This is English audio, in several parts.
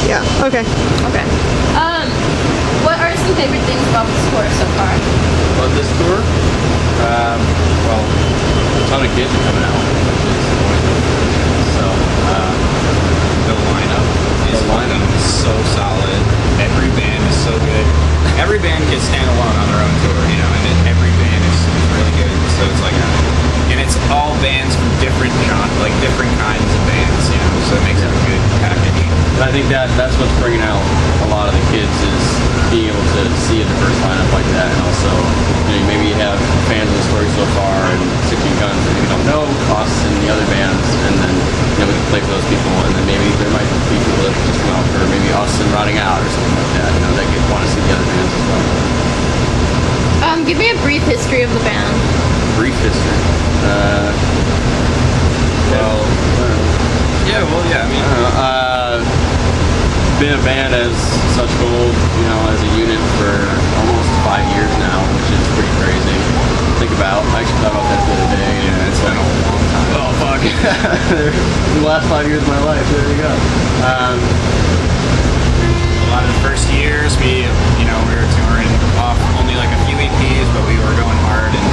Yeah. Okay. Okay. What are some favorite things about this tour so far? About this tour, well, a ton of kids are coming out. So, The lineup is so solid. Every band is so good. Every band can stand alone on their own tour, you know, and every band is really good. So it's like, and it's all bands from different genres, like different kinds of bands, you know. So it makes it a good package. but I think that's what's bringing out a lot of the kids is being able to see a diverse lineup like that, and also, you know, maybe you have fans of the story so far and 16 Guns that maybe don't know us and the other bands, and then we can play for those people, and then maybe there might be people that just come out for maybe us and Rotting Out or something like that, that want to see the other bands as well. Give me a brief history of the band. Brief history. Yeah, I mean, been a band as Such Gold, as a unit for almost 5 years now, which is pretty crazy. Think about. I actually thought about that the other day. yeah, it's been a long time. Oh fuck! The last 5 years of my life. There you go. A lot of the first years, we were touring off only like a few EPs, but we were going hard and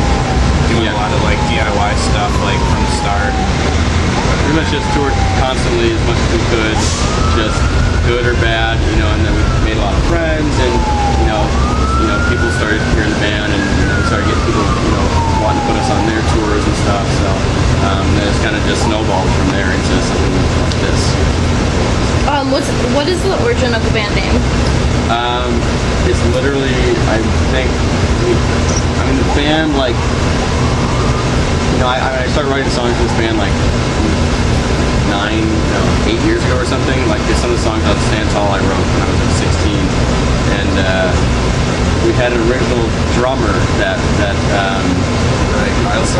doing a lot of like DIY stuff, like from the start. Pretty much just toured constantly as much as we could, just good or bad, and then we made a lot of friends, and people started hearing the band, and we started getting people wanting to put us on their tours and stuff. So then it's kind of just snowballed from there into something like this. What is the origin of the band name? It's literally, I think, the band, like, I started writing songs for this band like 8 years ago or something. Like, there's some of the songs on Stand Tall I wrote when I was like 16, and we had an original drummer that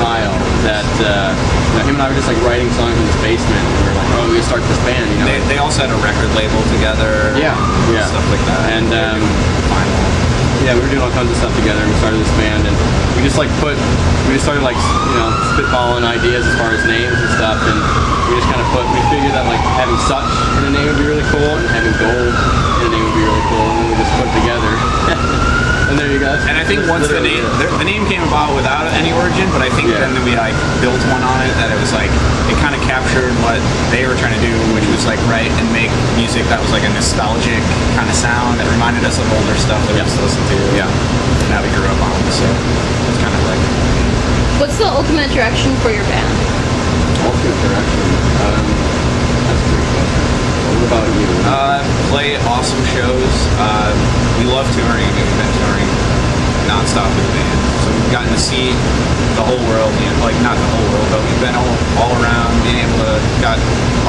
Kyle, that him and I were just like writing songs in his basement, and we were like, oh, we start this band, They also had a record label together. Yeah, stuff like that. And we were doing all kinds of stuff together, and we started this band, and we just started like spitballing ideas as far as names and stuff, and we figured that like having Such in the name would be really cool, and having Gold in the name would be really cool, and then we just put it together. And there you go. And I think once the name came about without any origin, but I think then we like built one on it that it was like, it kind of captured what they were trying to do, which was like write and make music that was like a nostalgic kind of sound that reminded us of older stuff that we used to listen to. Yeah. And that we grew up on. So it's kind of like. What's the ultimate direction for your band? Ultimate direction? That's a great question. What about you? Play awesome shows. We love touring. I mean, we've been touring nonstop with the band. So we've gotten to see the whole world, like not the whole world, but we've been all around, being able to, got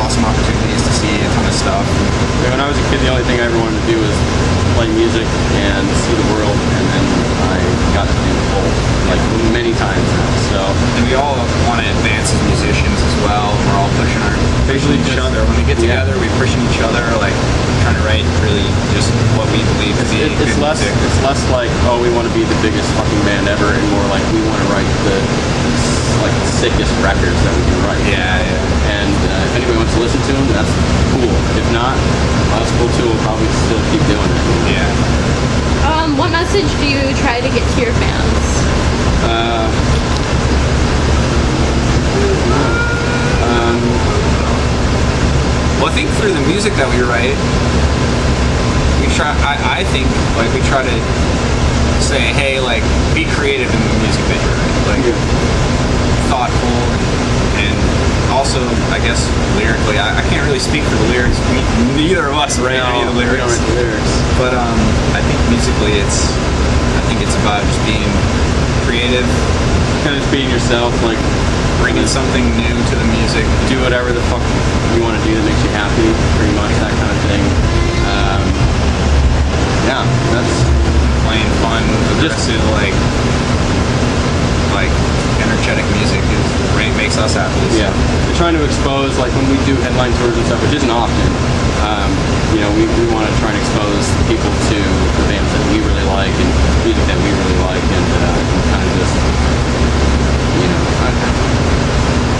awesome opportunities to see a ton of stuff. When I was a kid, the only thing I ever wanted to do was play music and see the world, and then I got to do both, like many times now. So, and we all want to advance as musicians as well. We're all pushing each other. When we get together, we're pushing each other, like trying to write really just what we believe to be good music. It's less like, oh, we want to be the biggest fucking band ever, and more like we want to write the sickest records that we can write. Yeah. And if anybody wants to listen to them, that's cool. If not, that's cool too. We'll probably still keep doing it. Yeah. What message do you try to get to your fans? Well, I think through the music that we write, we try. I think like we try to say, hey, like be creative in the music that you write, like thoughtful, and also I guess lyrically. I can't really speak for the lyrics. Neither of us write any of the lyrics. We don't write the lyrics. But I think musically, it's about just being creative, Kind of just being yourself, like bringing something new to the music. do whatever the fuck you want to do that makes you happy, pretty much that kind of thing. That's Playing fun, aggressive, like energetic music makes us happy. So. We're trying to expose, like when we do headline tours and stuff, which isn't often. We want to try and expose people to the bands that we really like and music that we really like, and kind of just,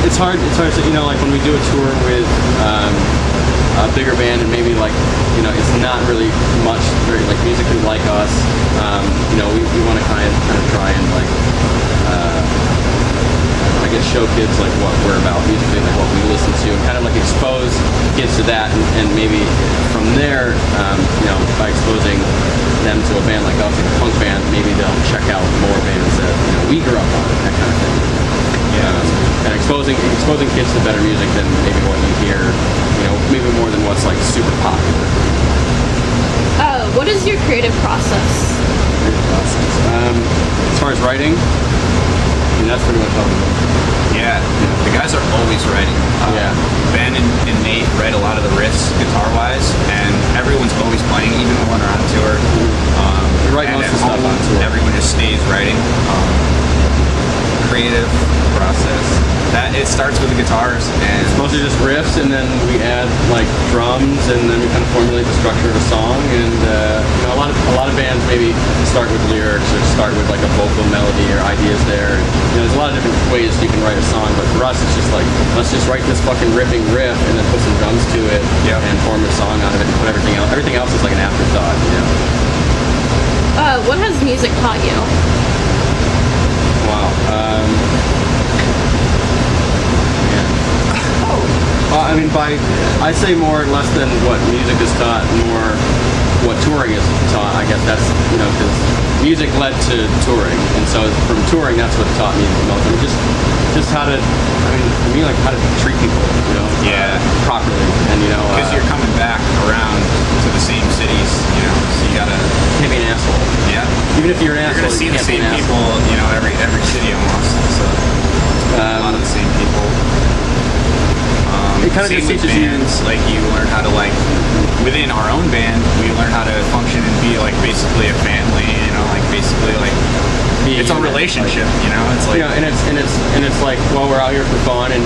it's hard to, like when we do a tour with a bigger band, and maybe like, it's not really much very like musically like us. You know, we want to kind of try and like I guess show kids like what we're about musically, like what we listen to, and kind of like expose kids to that, and maybe from there, you know, by exposing them to a band like us, like a punk band, maybe they'll check out more bands that we grew up on, that kind of thing. And exposing kids to better music than maybe what you hear, maybe more than what's like super popular. What is your creative process? As far as writing, that's pretty much all. Yeah, the guys are always writing. Ben and Nate write a lot of the riffs guitar-wise, and everyone's always playing, even when we're on tour. We write most of the stuff on tour. Everyone just stays writing. Creative process. It starts with the guitars, and it's mostly just riffs, and then we add like drums, and then we kind of formulate the structure of a song. And a lot of bands maybe start with lyrics or start with like a vocal melody or ideas there. There's a lot of different ways you can write a song, but for us, it's just like let's just write this fucking ripping riff, and then put some drums to it, and form a song out of it, and put everything else. Everything else is like an afterthought. What has music taught you? Wow. I mean, I'd say more or less than what music is taught, more what touring is taught. I guess that's, because music led to touring. And so from touring, that's what taught me the most. I mean, just how to, for me, like how to treat people, properly. And, because you're coming back around to the same cities, so you gotta... Can't be an asshole. Yeah. Even if you're an asshole, you're gonna see the same people, every city almost. So a lot of the same people. It kind of just teaches bands, like you learn how to within our own band, we learn how to function and be like basically a family, basically like it's a relationship, it's like and it's like, well, we're out here for fun, and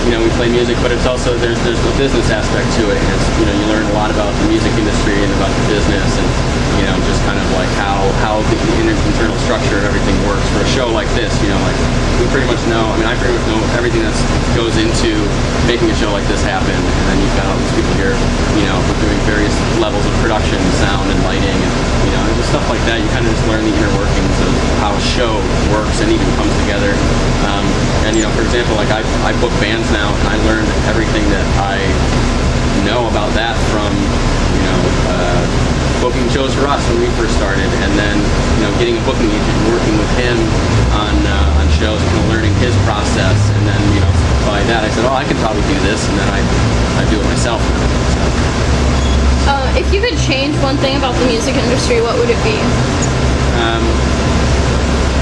we play music, but it's also there's the business aspect to it. And it's, you learn a lot about the music industry and about the business, and just kind of like how the internal structure of everything works for a show like this. Like we pretty much know. I pretty much know everything that goes into making a show like this happen, and then you've got all these people here, doing various levels of production, sound and lighting, and just stuff like that. You kind of just learn the inner workings of how a show works and even comes together. And for example, like I book bands now, and I learned everything that I know about that from booking shows for us when we first started, and then getting a booking agent and working with him on shows, learning his process, and then by that I said, I could probably do this, and then I do it myself now. So. If you could change one thing about the music industry, what would it be?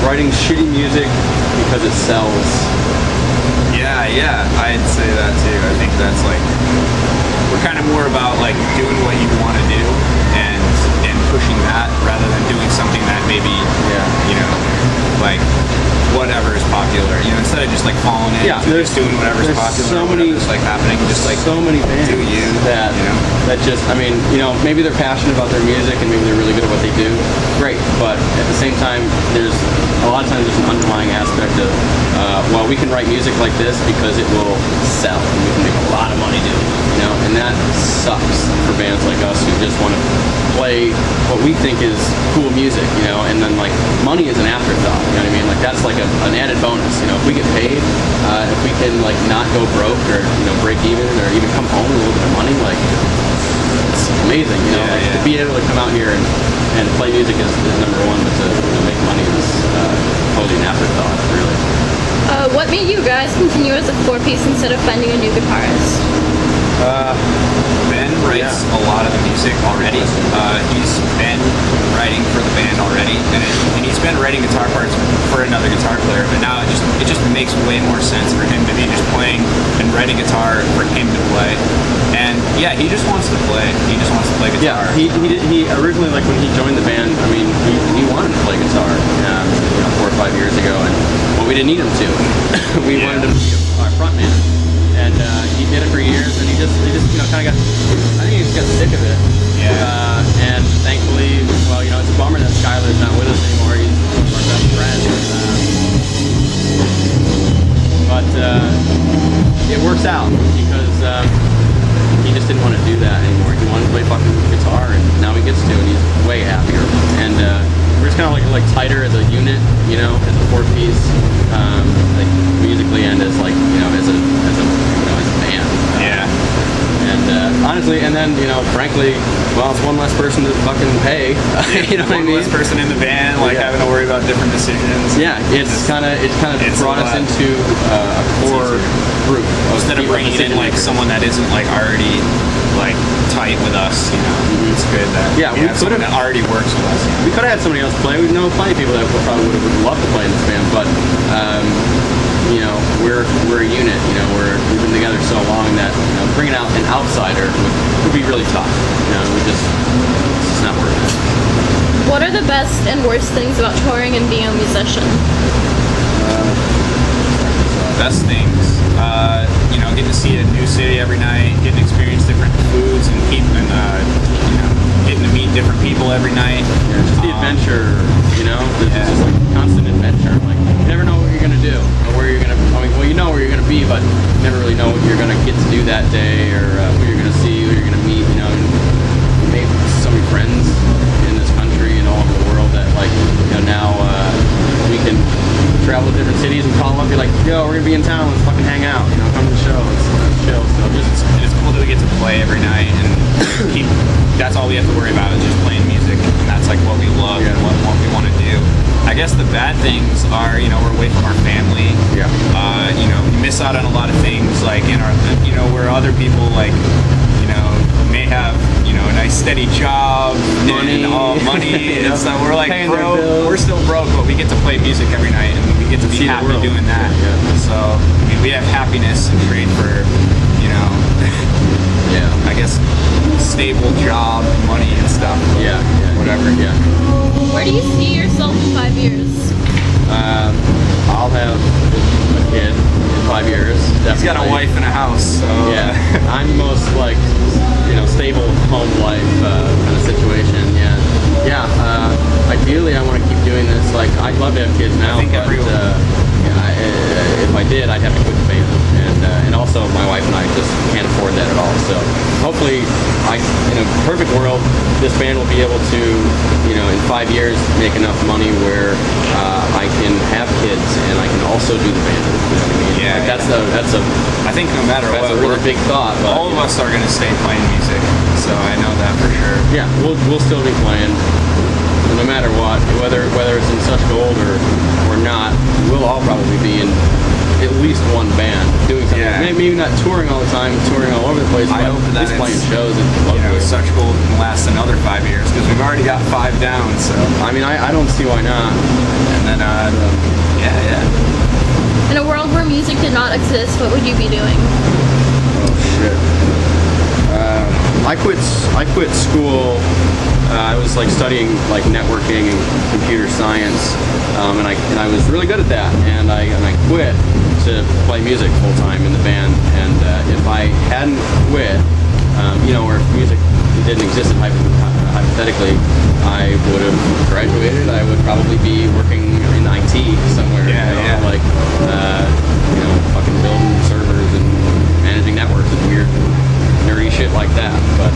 Writing shitty music because it sells. Yeah, I'd say that too. I think that's like we're kind of more about like doing what you want to do and pushing that rather than doing something that maybe like whatever is popular. Instead of just like falling in, just doing whatever's popular, whatever's like happening. Just like so many bands do you that that just maybe they're passionate about their music and maybe they're really good at what they do. Great, but at the same time, there's a lot of times there's an underlying aspect of we can write music like this because it will sell and we can make a lot of money doing it. And that sucks for bands like us who just want to play what we think is cool music, and then like money is an afterthought. You know what I mean? Like that's like an added bonus. If we get paid, if we can like not go broke or break even or even come home with a little bit of money, like it's amazing. To be able to come out here and play music is number one, but to make money is totally an afterthought, really. What made you guys continue as a four-piece instead of finding a new guitarist? Ben writes a lot of the music already. He's been writing for the band already, and he's been writing guitar parts for another guitar player. But now it just makes way more sense for him to be just playing and writing guitar for him to play. And he just wants to play. He just wants to play guitar. Yeah, he originally, like when he joined the band, he wanted to play guitar 4 or 5 years ago, but we didn't need him to. We wanted him to be our front man. And he did it for years, and he just kind of got, I think he just got sick of it. Yeah. And thankfully, well, it's a bummer that Skylar's not with us anymore. He's our best friend. But it works out because he just didn't want to do that anymore. He wanted to play fucking guitar and tighter as a unit, you know, as a four piece, like musically and as like, you know, as a band. Yeah. And honestly, and then, you know, frankly, well, it's one less person to fucking pay. You know what I One mean? less person in the band, like having to worry about different decisions. Yeah, it's kind of brought us into a core group Instead of bringing in like someone that isn't like already like tight with us, you know, it's good that Yeah, we we have someone could've- that already works with us. We could have had somebody else play. We know plenty of people that probably would loved to play in this band, but you know, we're a unit. You know, we've been together so long that, you know, bringing out an outsider would be really tough. You know, it's just not worth it. What are the best and worst things about touring and being a musician? Best things, you know, getting to see a new city every night, getting to experience different foods, and you know, getting to meet different people every night. Yeah, just the adventure. You know, it's just like constant adventure. Like, you never know what you're gonna do or where you're gonna. I mean, well, you know where you're gonna be, but you never really know what you're gonna get to do that day or who you're gonna see, who you're gonna meet. You know, you made so many friends in this country and all over the world that, like, you know, now we can travel to different cities and call them up. Be like, yo, we're gonna be in town. Let's fucking hang out. You know, come to the show. Let's chill. So It's cool that we get to play every night and that's all we have to worry about is just playing music, and that's like what we love and what we want to do. I guess the bad things are, you know, we're away from our family. Yeah. You know, you miss out on a lot of things, like in our, you know, where other people, like, you know, may have, you know, a nice steady job, Money. and all money, and so we're like Paying their broke. bills. We're still broke, but we get to play music every night, and we get to be See the happy world. doing that. Yeah. So I mean, we have happiness and trade for, you know, yeah. I guess stable job, money and stuff. Yeah. Whatever. Yeah. Where do you see yourself in 5 years? I'll have a kid in 5 years. He's got a definitely. wife and a house, so Yeah, I'm most like, you know, stable home life kind of situation. Yeah. Ideally, I want to keep doing this. Like, I'd love to have kids now, think but everyone- if I did, I'd have to quit the band, and also my wife and I just can't afford that at all. So hopefully, in a perfect world, this band will be able to, you know, in 5 years, make enough money where I can have kids and I can also do the band. You know what I mean? Yeah, Like, that's a I think no matter that's what, a really big thought. But, all of us are going to stay playing music, so I know that for sure. Yeah, we'll still be playing, no matter what, whether it's in such gold or not. We'll all probably be in at least one band doing something. Yeah. Maybe not touring all the time, touring all over the place, I but hope that just playing it's, shows. And You know, such gold can last another 5 years because we've already got 5 down. So I mean, I don't see why not. and then yeah. In a world where music did not exist, what would you be doing? Oh shit. I quit school. I was like studying like networking and computer science, and I was really good at that. And I quit to play music full time in the band. And if I hadn't quit, you know, or if music didn't exist, hypothetically, I would have graduated. I would probably be working in IT somewhere. Yeah, you know, yeah. like you know, fucking building servers and managing networks and weird nerdy shit like that. But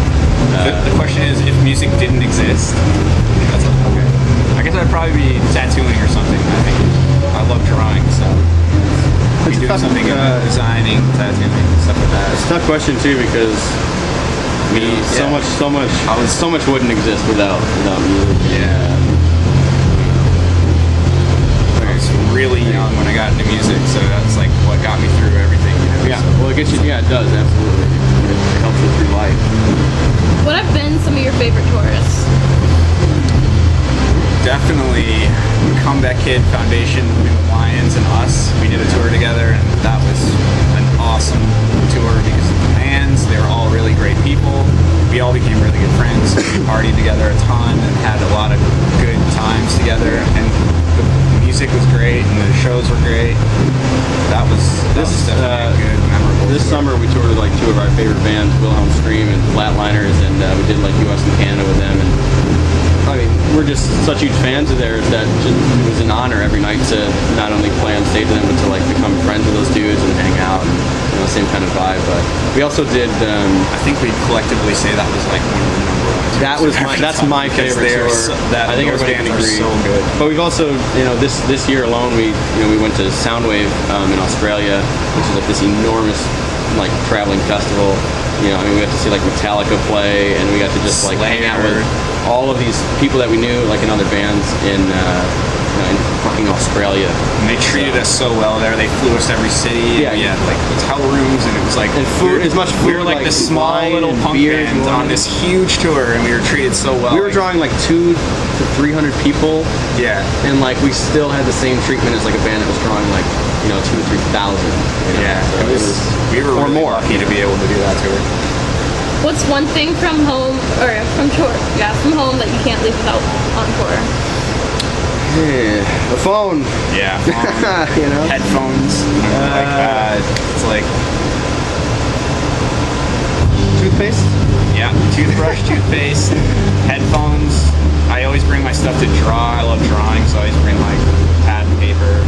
The question is, if music didn't exist, that's okay. I guess I'd probably be tattooing or something. I think I love drawing, so I'd be doing something designing, tattooing, stuff like that. it's a tough question too because so much wouldn't exist without music. Yeah. I was really young when I got into music, so that's like what got me through everything. You know? Yeah, well, it gets you. Yeah, it does absolutely. It helps you through life. What have been some of your favorite tours? Definitely Comeback Kid Foundation, New Lions, and us. We did a tour together, and that was an awesome tour because of the bands. They were all really great people. We all became really good friends. We partied together a ton and had a lot of good times together. And the music was great, and the shows were great. That was definitely a good, memorable This tour. summer we toured with like 2 of our favorite bands, Wilhelm Scream and Flatliners, and we did like U.S. and Canada with them. And I mean, we're just such huge fans of theirs that it was an honor every night to not only play on stage with them, but to like become friends with those dudes and hang out. And, you know, same kind of vibe. But we also did. I think we collectively say that was like one of the number 1 that's my favorite tour. I think those everybody can bands are agree. so good. But we've also, this year alone, we went to Soundwave in Australia, which is like this enormous like traveling festival. We got to see like Metallica play, and we got to just like hang out with all of these people that we knew, like in other bands in fucking Australia. And they treated us so well there. They flew us to every city. Yeah. We had like hotel rooms, and it was like food, as much food. We were like this small wine little and punk beer band on this huge tour, and we were treated so well. We were drawing like 200 to 300 people. Yeah. And like we still had the same treatment as like a band that was drawing like 2,000 or 3,000. Yeah. So we were really more lucky to be able to do that tour. What's one thing from home or from tour? Yeah, from home that you can't leave without on tour? The phone. Yeah. Headphones. It's like toothpaste. Yeah, toothbrush, toothpaste, headphones. I always bring my stuff to draw. I love drawing, so I always bring like pad and paper.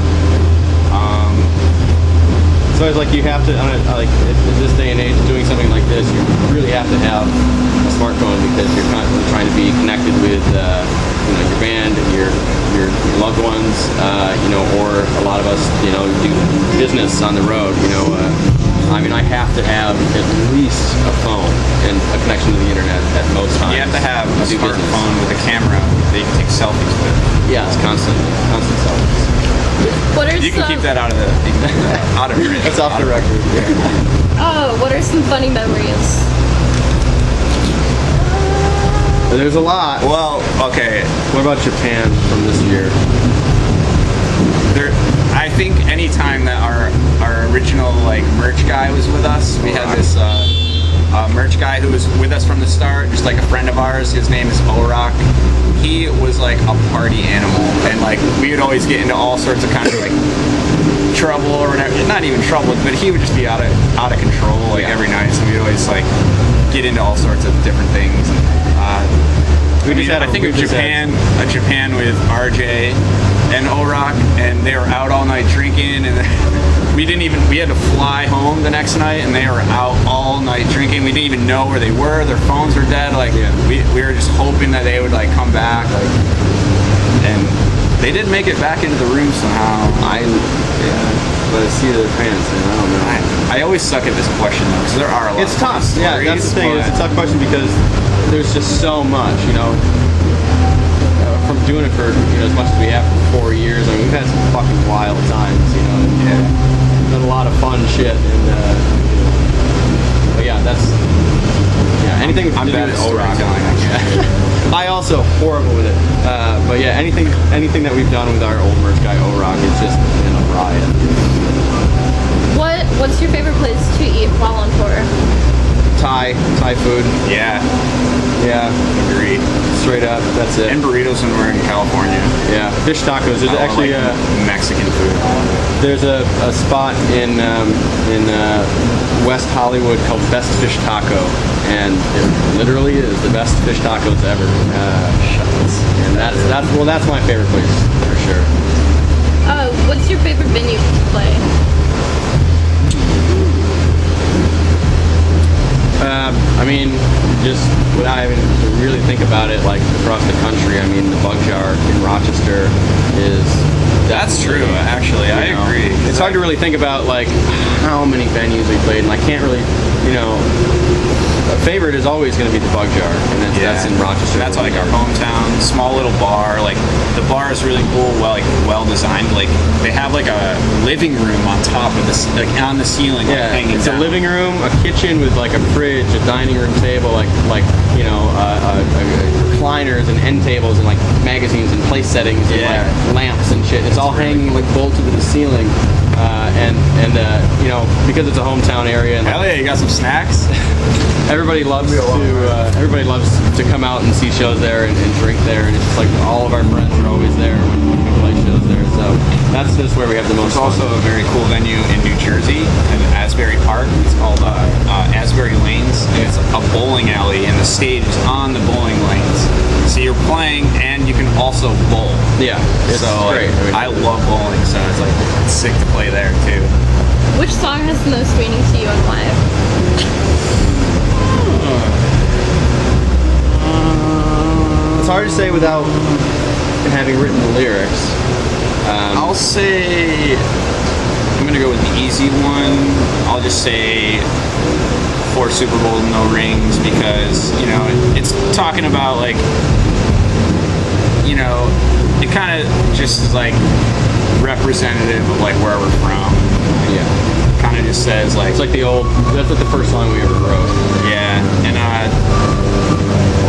So it's like you have to, like in this day and age, doing something like this, you really have to have a smartphone because you're constantly trying to be connected with, your band and your loved ones, or a lot of us, do business on the road. I have to have at least a phone and a connection to the internet at most times. You have to have a do smartphone with a camera that you can take selfies with. Yeah, it's constant selfies. What are You can keep that out of it. That's off the record. Oh, what are some funny memories? There's a lot. Well, okay. What about Japan from this year? I think anytime that our original like merch guy was with us, we had this merch guy who was with us from the start, just like a friend of ours. His name is Orok. He was like a party animal, and like we would always get into all sorts of kind of like trouble or whatever. Not even trouble, but he would just be out of control like every night. So we'd always like get into all sorts of different things. I think of Japan with RJ and Orok, and they were out all night drinking, and we had to fly home the next night, and they were out all night drinking. We didn't even know where they were. Their phones were dead. Like we were just hoping that they would like come back. And they did make it back into the room somehow. But I see their pants, and I don't know. I always suck at this question though, because there are a lot. It's tough. Yeah, that's the thing. It's a tough question because there's just so much, from doing it for as much as we have for 4 years. I mean, we've had some fucking wild times, done a lot of fun shit, and but yeah, anything I'm to do bad with at storytelling. I also horrible with it, but yeah, anything that we've done with our old merch guy Orok is just been a riot. What's your favorite place to eat while on tour? Thai food. Yeah, agreed. Straight up, that's it. And burritos when we're in California. Yeah, fish tacos. There's actually like Mexican food. There's a spot in West Hollywood called Best Fish Taco, and it literally is the best fish tacos ever. And that's my favorite place for sure. What's your favorite venue to play? Just without having to really think about it, like across the country, the Bug Jar in Rochester is. That's true, actually. I agree. It's hard to really think about like how many venues we played, and I can't really, a favorite is always going to be the Bug Jar, and that's in Rochester. That's like our hometown, small little bar. Like the bar is really cool, well designed. Like they have like a living room on top of this, like on the ceiling. Yeah, hanging it's down. a living room, a kitchen with like a fridge, a dining room table, recliners and end tables and like magazines and place settings and like lamps and shit. It's all hanging like bolted to the ceiling, because it's a hometown area. And, hell yeah, you got some snacks. Everybody loves to come out and see shows there and drink there, and it's just like all of our friends are always there when we play shows there. So that's just where we have the most. There's also a very cool venue in New Jersey, in Asbury Park. It's called Asbury Lanes, and it's a bowling alley, and the stage is on the bowling lanes. So you're playing, and you can also bowl. Yeah, it's great. I love bowling, so it's like sick to play there too. Which song has the most meaning to you and why? hard to say without having written the lyrics. I'll say I'm gonna go with the easy one. I'll just say 4 Super Bowls, no rings, because it's talking about like it kind of just is like representative of like where we're from. Yeah. Kind of just says like It's like that's like the first song we ever wrote. yeah, and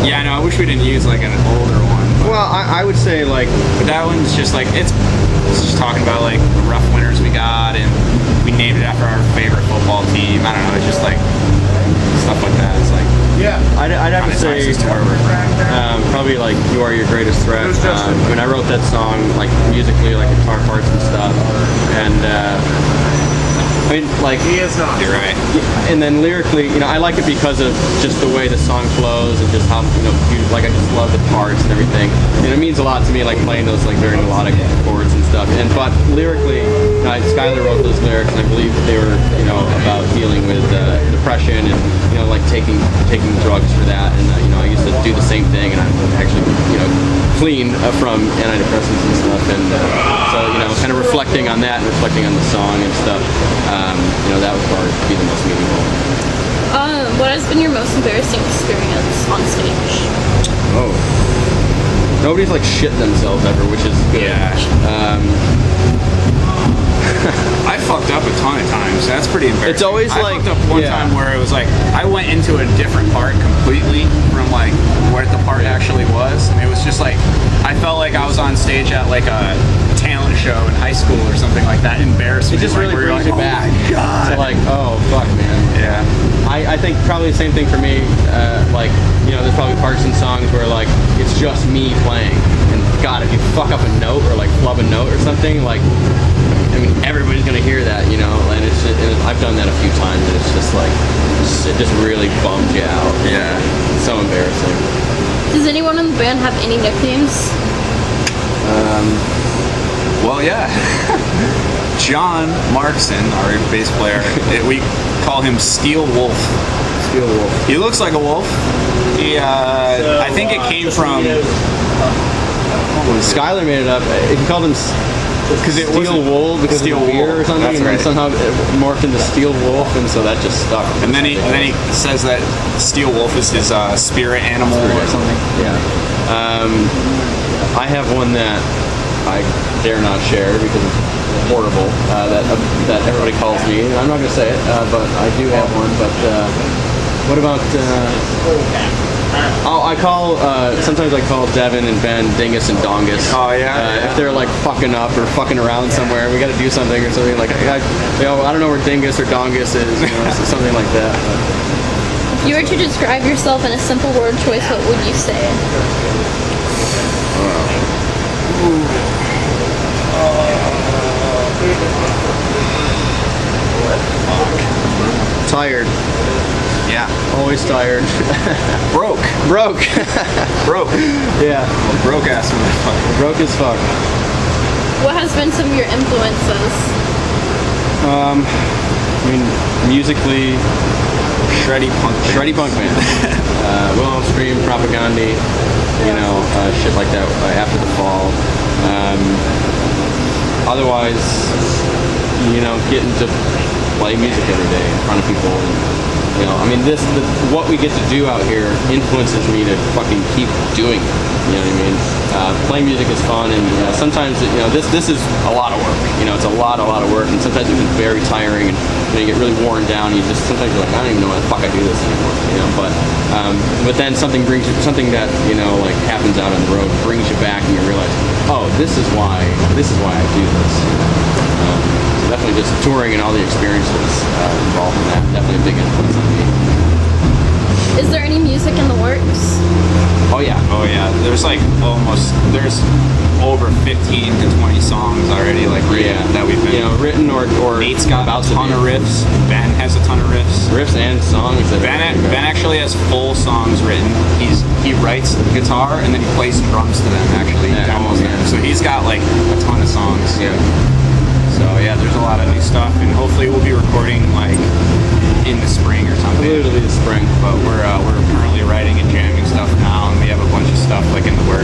yeah, I know. I wish we didn't use like an older one. Well, I would say like, But that one's just like it's just talking about like the rough winters we got, and we named it after our favorite football team. I don't know, it's just like stuff like that. It's like I'd have to say probably like You Are Your Greatest Threat. When I wrote that song, like musically, like guitar parts and stuff, and I mean, like, you're right. and then lyrically, I like it because of just the way the song flows and just how, like I just love the parts and everything. And it means a lot to me, like playing those like very melodic chords and stuff. But lyrically, Skylar wrote those lyrics, and I believe they were, about dealing with depression and, like taking drugs for that. And I used to do the same thing, and I'm actually, clean from antidepressants and stuff. And so, kind of reflecting on that and reflecting on the song and stuff. That would probably be the most meaningful. What has been your most embarrassing experience on stage? Oh. Nobody's like shit themselves ever, which is good. Yeah. I fucked up a ton of times. That's pretty embarrassing. It's always I like fucked up one time where it was like I went into a different part completely from like what the part actually was, and it was just like I felt like I was on stage at like a talent show in high school or something like that. Embarrassing. It just really brings you back. So like, oh fuck, man. Yeah. I think probably the same thing for me. Like, there's probably parts in songs where like it's just me playing, and God, if you fuck up a note or like flub a note or something, like, I mean, everybody's gonna hear that, and I've done that a few times, and it's just like, it just really bums you out. Yeah. It's so embarrassing. Does anyone in the band have any nicknames? Well, yeah. John Markson, our bass player, we call him Steel Wolf. Steel Wolf. He looks like a wolf. I think it came from. Skylar made it up. He called him Because it was Steel Wool because Steel of the beer Wool. or something, That's and right. then somehow it morphed into Steel Wolf, and so that just stuck. And then he says that Steel Wolf is his spirit animal or something. Yeah. I have one that I dare not share because it's horrible. That everybody calls me. I'm not going to say it, but I do have one. But what about? Sometimes I call Devin and Ben Dingus and Dongus. Oh yeah. If they're like fucking up or fucking around somewhere, we got to do something or something like. I don't know where Dingus or Dongus is. So something like that. If you were to describe yourself in a simple word choice, what would you say? Tired. Yeah. Always tired. Broke. Broke. Broke. Yeah. Broke ass motherfucker. Broke as fuck. What has been some of your influences? I mean, musically, Shreddy punk band. Wilhelm Scream, Propaganda, shit like that. After the Fall. Otherwise, getting to play music every day in front of people. And, I mean, what we get to do out here influences me to fucking keep doing it. You know what I mean? Playing music is fun, and sometimes this is a lot of work. It's a lot of work, and sometimes it can be very tiring, and you get really worn down. Sometimes you're like, I don't even know why the fuck I do this anymore. But then something that like happens out on the road brings you back, and you realize, oh, this is why I do this. So definitely just touring and all the experiences involved in that. Definitely a big influence on me. Is there any music in the works? Oh yeah. There's over 15 to 20 songs already written that we've been written or Nate's got about a ton of riffs. Ben has a ton of riffs and songs. Ben actually has full songs written. He writes the guitar and then he plays some drums to them. Actually, he demos them. So he's got a ton of songs. Yeah. So yeah, there's a lot of new stuff, and hopefully we'll be recording in the spring or something. Literally the spring. But we're currently writing and jamming stuff now, and we have a bunch of stuff in the works.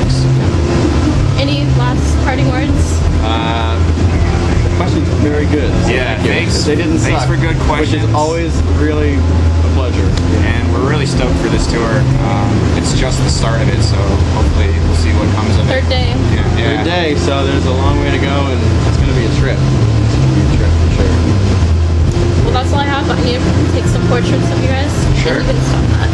very good. So Yeah, thank you. thanks. They didn't Thanks suck, for good which is questions. always really a pleasure. And we're really stoked for this tour. It's just the start of it, so hopefully we'll see what comes of it. Third day. Yeah. Third day, so there's a long way to go, and it's going to be a trip. It's going to be a trip for sure. Well, that's all I have. I need to take some portraits of you guys. Sure. And you can stop that.